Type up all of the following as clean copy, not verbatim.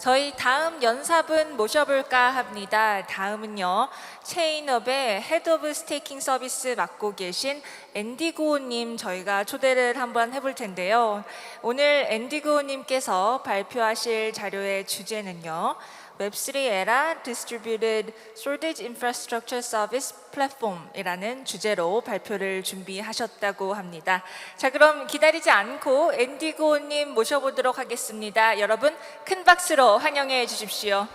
저희 다음 연사분 모셔볼까 합니다. 다음은요, 체인업의 헤드 오브 스테이킹 서비스 맡고 계신 앤디고님 저희가 초대를 한번 해볼 텐데요. 오늘 앤디고님께서 발표하실 자료의 주제는요, 웹3 에라 Distributed Storage Infrastructure Service Platform이라는 주제로 발표를 준비하셨다고 합니다. 자, 그럼 기다리지 않고 앤디고님 모셔보도록 하겠습니다. 여러분 큰 박수로 환영해 주십시오.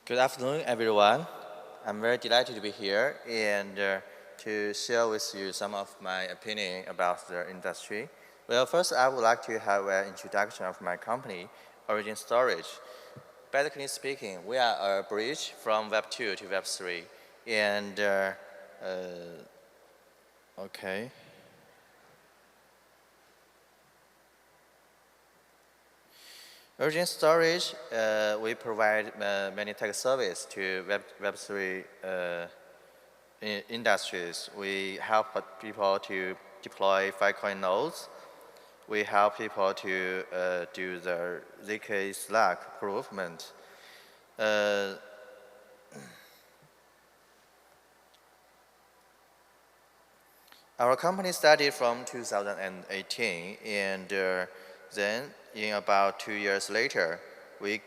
Good afternoon, everyone. I'm very delighted to be here and to share with you some of my opinion about the industry. Well, first, I would like to have an introduction of my company, Origin Storage. Basically speaking, we are a bridge from Web 2 to Web 3. And, okay. Origin Storage, we provide many tech services to Web3 industries. We help people to deploy Filecoin nodes. We help people to do the ZK Slack improvement. Our company started from 2018, and then in about 2 years later, we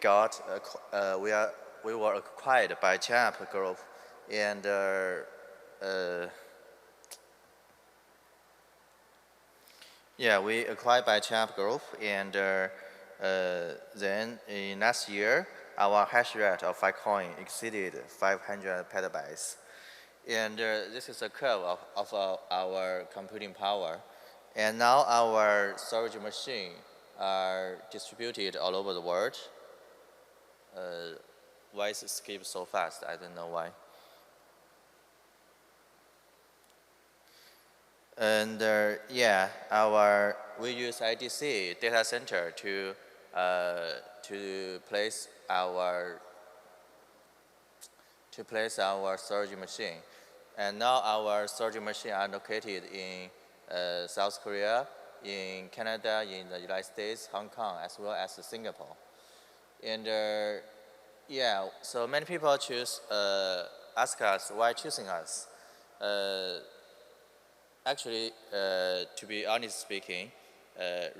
were acquired by Champ Group, and we acquired by Champ Group, and then in last year, our hash rate of Filecoin exceeded 500 petabytes. And this is a curve of our computing power. And now our storage machine are distributed all over the world. Why is it skip so fast? I don't know why. And we use IDC data center to place our storage machine. And now our storage machine are located in South Korea, in Canada, in the United States, Hong Kong, as well as Singapore. And so many people ask us why choosing us. Actually, to be honest speaking,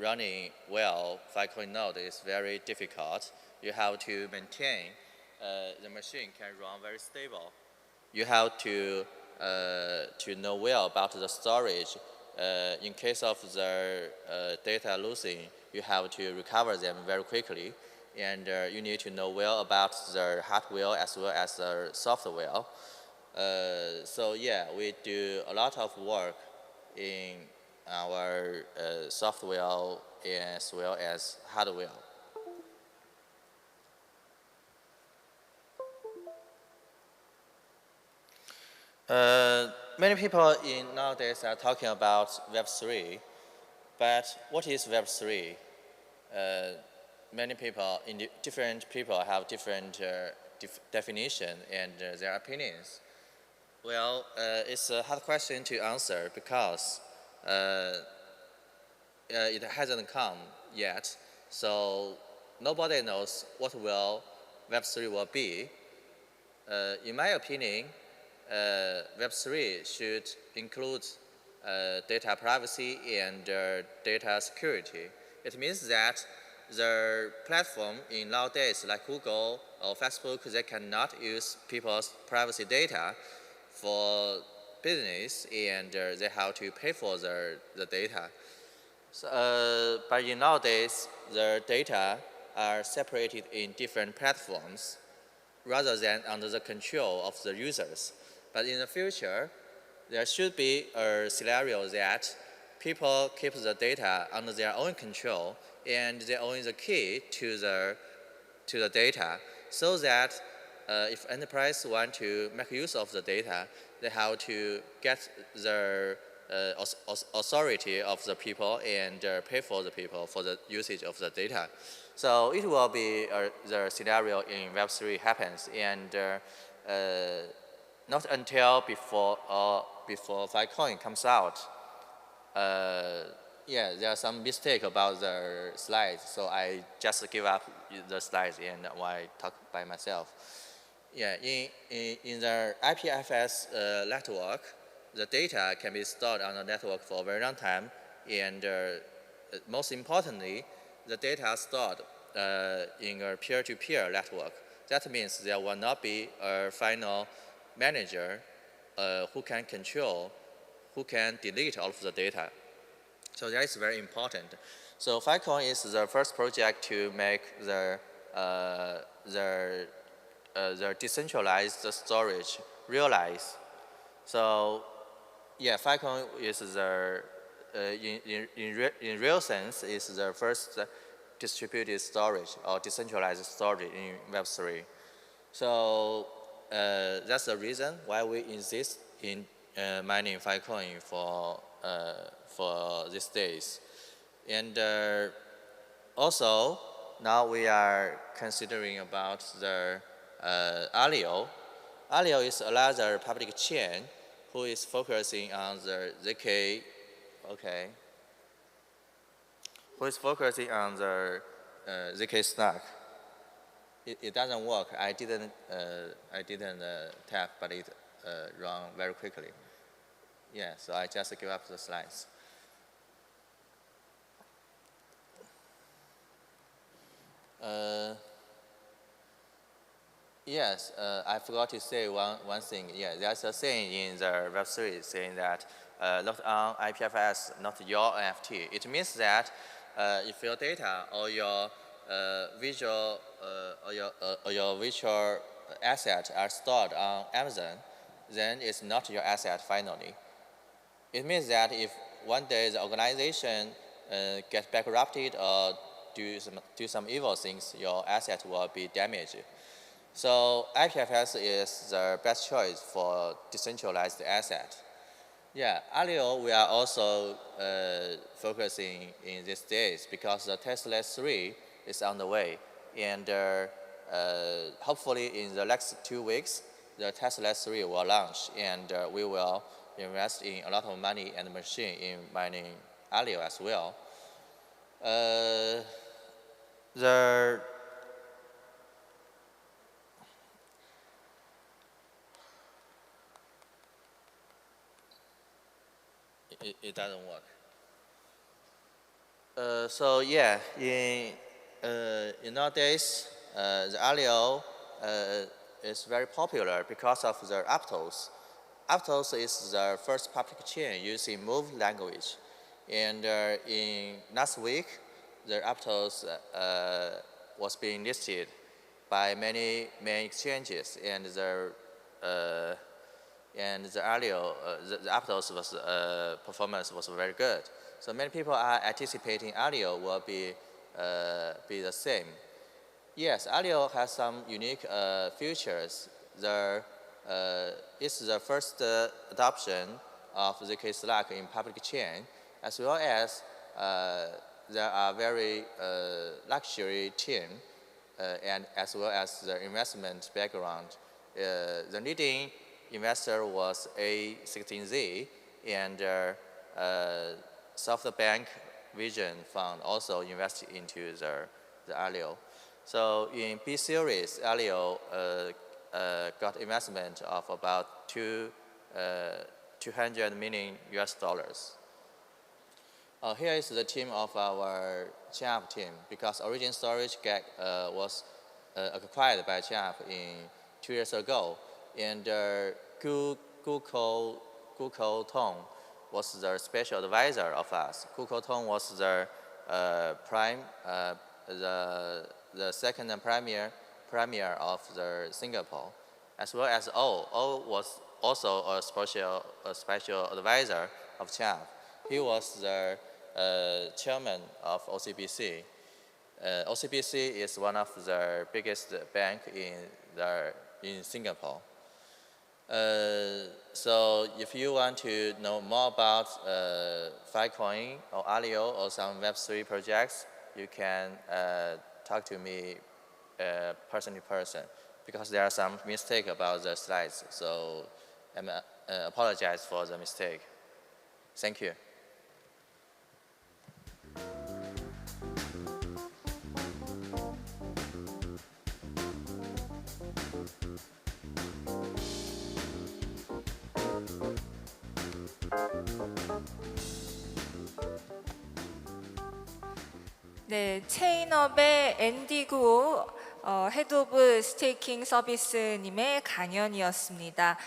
running well Filecoin node is very difficult. You have to maintain the machine can run very stable. You have to know well about the storage. In case of the data losing, you have to recover them very quickly. And you need to know well about the hardware as well as the software. We do a lot of work in our software as well as hardware. Many people nowadays are talking about Web3, but what is Web3? Many people, different people have different definition and their opinions. Well, it's a hard question to answer because it hasn't come yet. So nobody knows what Web3 will be. In my opinion, Web3 should include data privacy and data security. It means that the platform in nowadays, like Google or Facebook, they cannot use people's privacy data for business, and they have to pay for the data. So, but nowadays, the data are separated in different platforms rather than under the control of the users. But in the future, there should be a scenario that people keep the data under their own control and they own the key to the data, so that if enterprise want to make use of the data, they have to get the authority of the people and pay for the people for the usage of the data. So it will be the scenario in Web3 happens, and not until before Filecoin comes out. Yeah, there are some mistake about the slides, so I just give up the slides and I talk by myself. Yeah, in the IPFS network, the data can be stored on the network for a very long time, and most importantly, the data stored in a peer-to-peer network. That means there will not be a final manager who can control, who can delete all of the data. So that is very important. So Filecoin is the first project to make the decentralized storage realize. So yeah, Filecoin is the in real sense is the first distributed storage or decentralized storage in Web3. So that's the reason why we insist in mining Filecoin for these days. And also, now we are considering about the Alio. Alio is another public chain who is focusing on the ZK, okay, who is focusing on the ZK stack. It doesn't work. I didn't tap, but it ran very quickly. Yeah, so I just give up the slides. Yes, I forgot to say one thing. Yeah, there's a saying in the Web3 saying that locked on IPFS, not your NFT. It means that if your data or your visual or your virtual asset are stored on Amazon, then it's not your asset finally. It means that if one day the organization gets bankrupted or do some evil things, your asset will be damaged. So IPFS is the best choice for decentralized asset. Yeah, Alio we are also focusing in these days because the Tesla 3 is on the way, and hopefully in the next 2 weeks, the Tesla 3 will launch, and we will invest in a lot of money and machine in mining Alio as well. It doesn't work. So yeah, in nowadays, the Alio is very popular because of the Aptos. Aptos is the first public chain using Move language, and in last week, the Aptos was being listed by many main exchanges, and the Alio, the Aptos was performance was very good. So many people are anticipating Alio will be the same. Yes, Alio has some unique features. It's the first adoption of ZK Slack in public chain, as well as there are very luxury team, and as well as the investment background. The leading investor was A16Z, and SoftBank Vision Fund also invested into the Alio. So in B series, Alio got investment of about 200 million US dollars. Here is the team of our Chiap team, because Origin Storage was acquired by Chiap 2 years ago, and Guko Tong was the special advisor of us. Guko Tong was the the second premier of the Singapore, as well as O was also a special advisor of Chiap. He was the chairman of OCBC. OCBC is one of the biggest bank in Singapore. So if you want to know more about Filecoin or Alio or some Web3 projects, you can talk to me person to person because there are some mistake about the slides. So I apologize for the mistake. Thank you. 네, 체인업의 앤디고 헤드 오브 스테이킹 서비스님의 강연이었습니다.